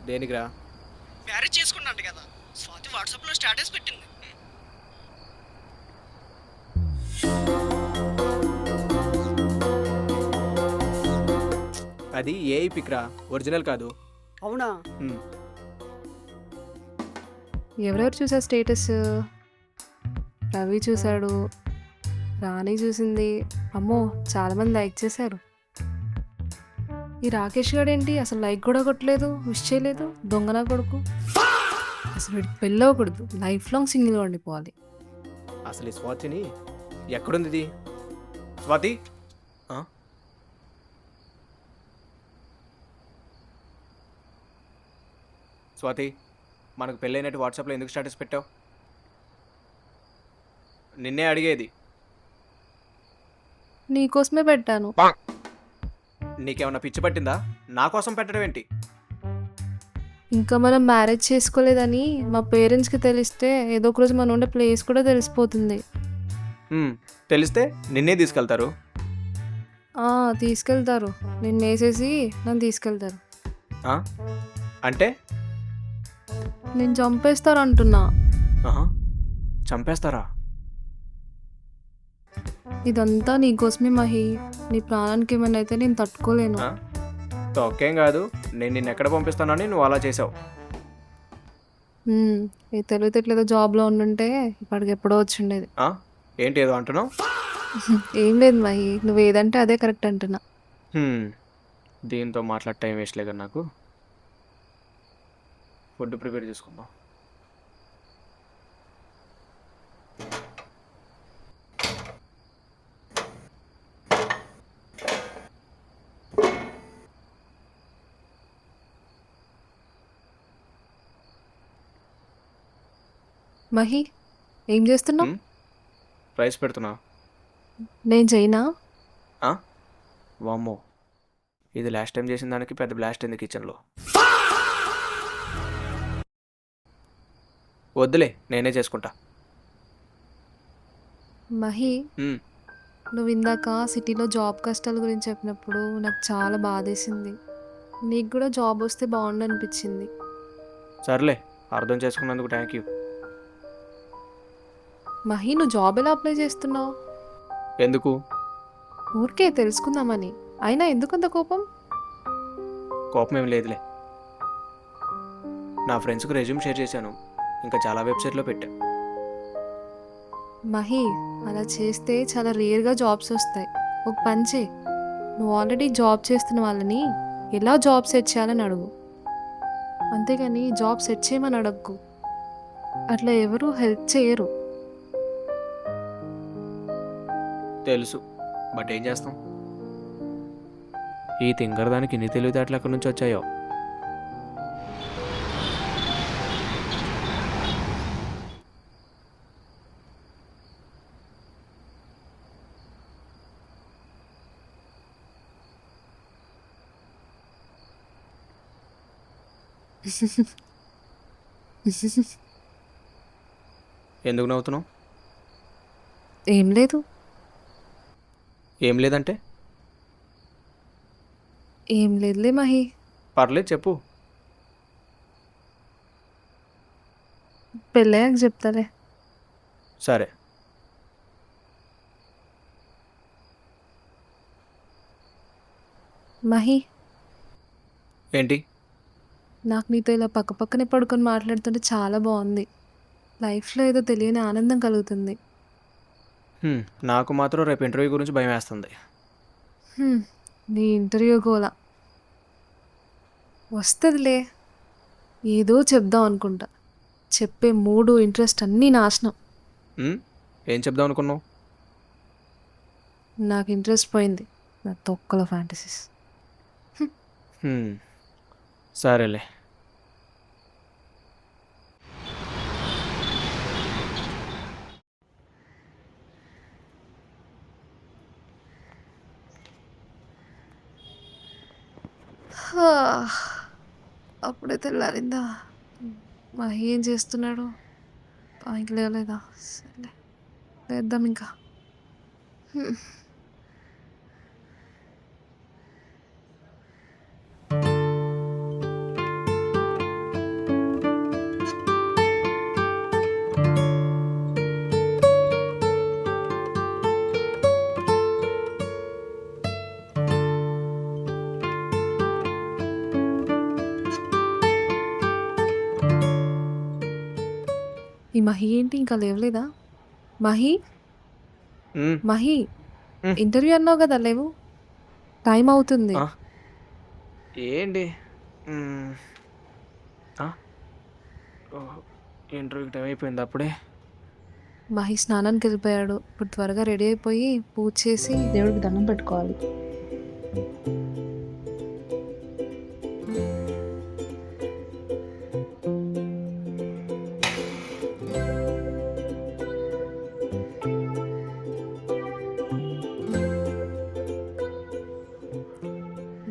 దేనికిరా? మ్యారేజ్ చేసుకున్నాంట కదా. స్వాతి వాట్సాప్లో స్టేటస్ పెట్టింది. అది ఏఐ పిక్ రా, ఒరిజినల్ కాదు. అవునా? హ్మ్. ఎవరెవరు చూసారు స్టేటస్? రవి చూశాడు, రాణి చూసింది. అమ్మో, చాలామంది లైక్ చేశారు. ఈ రాకేష్ గారు ఏంటి అసలు లైక్ కూడా కొట్టలేదు, విష్ చేయలేదు. దొంగనా కొడుకు. అసలు వీడికి పెళ్ళి అవ్వకూడదు, లైఫ్ లాంగ్ సింగిల్గా ఉండిపోవాలి. అసలు ఈ స్వాతిని ఎక్కడుంది ఇది? స్వాతి ఆ? స్వాతి, మనకు పెళ్ళైనట్టు వాట్సాప్లో ఎందుకు స్టేటస్ పెట్టావు? నిన్నే అడిగేది. నీకోసమే పెట్టాను. నీకేమన్నా పిచ్చి పట్టిందా? నా కోసం పెట్టడం ఏంటి? ఇంకా మనం మ్యారేజ్ చేసుకోలేదని మా పేరెంట్స్కి తెలిస్తే ఏదో ఒక రోజు మనం ఉండే ప్లేస్ కూడా తెలిసిపోతుంది. తెలిస్తే నిన్నే తీసుకెళ్తారు. తీసుకెళ్తారు. నిన్ను వేసేసి నన్ను తీసుకెళ్తారు. ఆ? అంటే నేను చంపేస్తారు అంటున్నా. ఆహా, చంపేస్తారా? ఇదంతా నీకోసమే మహి. నీ ప్రాణానికి ఏమైనా అయితే నేను తట్టుకోలేను. తొక్కేం కాదు, నేను నిన్ను ఎక్కడ పంపిస్తానని నువ్వు అలా చేసావు. ఈ తెలివితేటలేదో జాబ్లో ఉండుంటే ఇప్పటికి ఎప్పుడో వచ్చిండేది. ఏంటి ఏదో అంటున్నావు? ఏం లేదు మహి, నువ్వు ఏదంటే అదే కరెక్ట్ అంటున్నా. దీంతో మాట్లాడే టైం వేస్ట్ లేదు నాకు. ఫుడ్ ప్రిపేర్ చేసుకుందాం. మహి, ఏం చేస్తున్నావు? రైస్ పెడుతున్నా. నేను చేయనా? వామ్మో, ఇది లాస్ట్ టైం చేసిన దానికి పెద్ద బ్లాస్ట్ అయింది కిచెన్లో. వద్దులే, నేనే చేసుకుంటా. మహి, నువ్వు ఇందాక సిటీలో జాబ్ కష్టాల గురించి చెప్పినప్పుడు నాకు చాలా బాధేసింది. నీకు కూడా జాబ్ వస్తే బాగుండు అనిపించింది. సర్లే, అర్థం చేసుకున్నందుకు థ్యాంక్ యూ. మహి, నువ్వు జాబ్ ఎలా అప్లై చేస్తున్నావు? ఎందుకు? ఊరికే తెలుసుకుందామని. అయినా ఎందుకంత కోపం? కోపం ఏం లేదులే. నా ఫ్రెండ్స్కి రెజ్యూమ్ షేర్ చేశాను, ఇంకా చాలా వెబ్సైట్లో పెట్టా. మహి, అలా చేస్తే చాలా రేర్గా జాబ్స్ వస్తాయి. ఒక పని చేయి, నువ్వు ఆల్రెడీ జాబ్ చేస్తున్న వాళ్ళని ఎలా జాబ్ సెట్ చేయాలని అడుగు. అంతేగాని జాబ్ సెట్ చేయమని అడగకు. అట్లా ఎవరు హెల్ప్ చేయరు. తెలుసు, బట్ ఏం చేస్తాం? ఈ తింగరదానికి ఇన్ని తెలివితేటలు ఎక్కడి నుంచి వచ్చాయో. ఎందుకు నవ్వుతున్నావు? ఏం లేదు. ఏం లేదంటే? ఏం లేదులే మహి. పర్లేదు, చెప్పు. పెళ్ళయ్యాక చెప్తాలే. సరే. మహి, ఏంటి? నాకు నీతో ఇలా పక్కపక్కనే పడుకొని మాట్లాడుతుంటే చాలా బాగుంది. లైఫ్లో ఏదో తెలియని ఆనందం కలుగుతుంది. నాకు మాత్రం రేపు ఇంటర్వ్యూ గురించి భయం వేస్తుంది. నీ ఇంటర్వ్యూ గోలా వస్తుందిలే. ఏదో చెప్దాం అనుకుంటా, చెప్పే మూడు ఇంట్రెస్ట్ అన్నీ నాశనం. ఏం చెప్దాం అనుకున్నావు? నాకు ఇంట్రెస్ట్ పోయింది, నా తొక్కల ఫ్యాంటసీస్. సరేలే. అప్పుడే తెల్లారిందా? మహి ఏం చేస్తున్నాడు? పైకి లేవలేదా? సరే, లేద్దాం ఇంకా. మహి ఏంటి ఇంకా లేవలేదా? మహి, ఉమ్, మహి ఉమ్. ఇంటర్వ్యూ అన్నావు కదా లేవు. టైం అవుతుంది. ఆ, ఏంటి ఉమ్, ఆ, ఓ, ఇంటర్వ్యూకి టైం అయిపోయింది అప్పుడే. మహి స్నానానికి వెళ్ళిపోయాడు. ఇప్పుడు త్వరగా రెడీ అయిపోయి పూజ చేసి దేవుడికి దండం పెట్టుకోవాలి.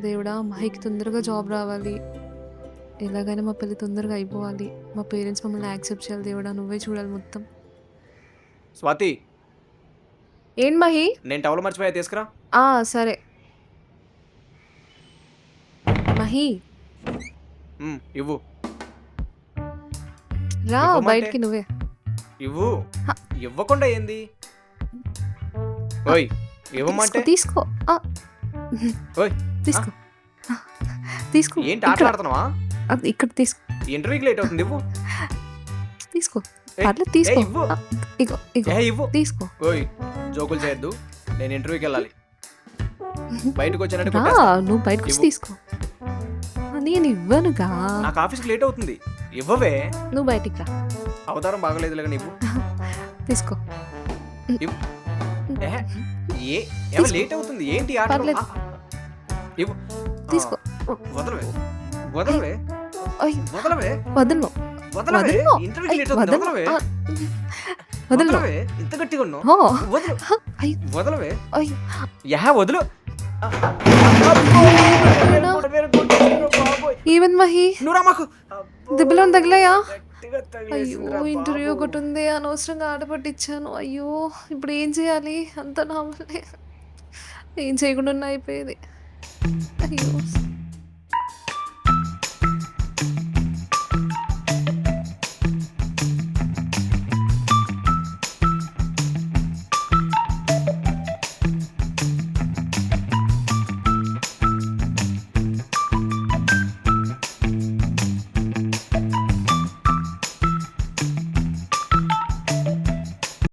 దేవుడా మహికి తొందరగా జాబ్ రావాలి. ఎలాగైనా మా పెళ్ళి తొందరగా అయిపోవాలి. మా పేరెంట్స్ మమ్మల్ని యాక్సెప్ట్ చేయాలి. దేవుడా నువ్వే చూడాలి మొత్తం. స్వాతి, ఏంటి మహి? నేను టవల్ మర్చిపోయా, తీసుకురా. సరే మహి ఇవ్వు రా ఇవ్వమంటే? బయటికి నువ్వే. ఇవ్వు. హ. ఇవ్వకుండా ఏంది? ఓయ్, ఇవ్వమంటే? తీసుకో ఓయ్, తీసుకో తీసుకో. ఏంటి ఆట ఆడుతున్నావా? ఇక్కడ తీసుకో. ఇంటర్వ్యూకి లేట్ అవుతుంది, ఇవ్వు. తీసుకో ఏయ్, పర్లేదు తీసుకో. ఏయ్, ఇవ్వు. ఇగో ఇగో ఇవ్వు. తీసుకో. ఓయ్, జోకులు చేయొద్దు. నేను ఇంటర్వ్యూకి వెళ్ళాలి. బయటకు వచ్చినట్టు రా కొట్టేస్తా. నువ్వు బయటకు వచ్చి ఇవ్వు. తీసుకో. నేను ఇవ్వనుగా. నాకు ఆఫీస్కి లేట్ అవుతుంది, ఇవ్వవే. నువ్వు బయటికి రా. అవతారం బాగలేదు కానీ ఇవ్వు. తీసుకో. ఇవ్వు. ఏహే, తీసుకో. లేట్ అవుతుంది ఏంటి ఆట? పర్లేదు. ఇవ్వు. తీసుకో. వదలవే, వదలవే, అయ్యో, వదలవే, వదలను వదలవే. వదలను. ఇంటర్వ్యూకి లేట్ అయ్యో, అవుతుంది, వదలను. వదలవే. వదలను. వదలవే, ఇంత గట్టిగా ఉన్నావు. ఓ, వదలు, అయ్యో, వదలవే. అయ్యో. వదలు. ఈవెన్ మహి నువ్వు రా మాకు. దెబ్బలు తగిలాయా? గట్టిగా అయ్యో తగిలేసిందిరా ఇంటర్వ్యూ బాబు. ఒకటి ఉంది, అనవసరంగా ఆట పట్టించాను. అయ్యో ఇప్పుడు ఏం చేయాలి? అంత నా వల్లే. ఏం చేయకుండా అయిపోయేది. అయ్యో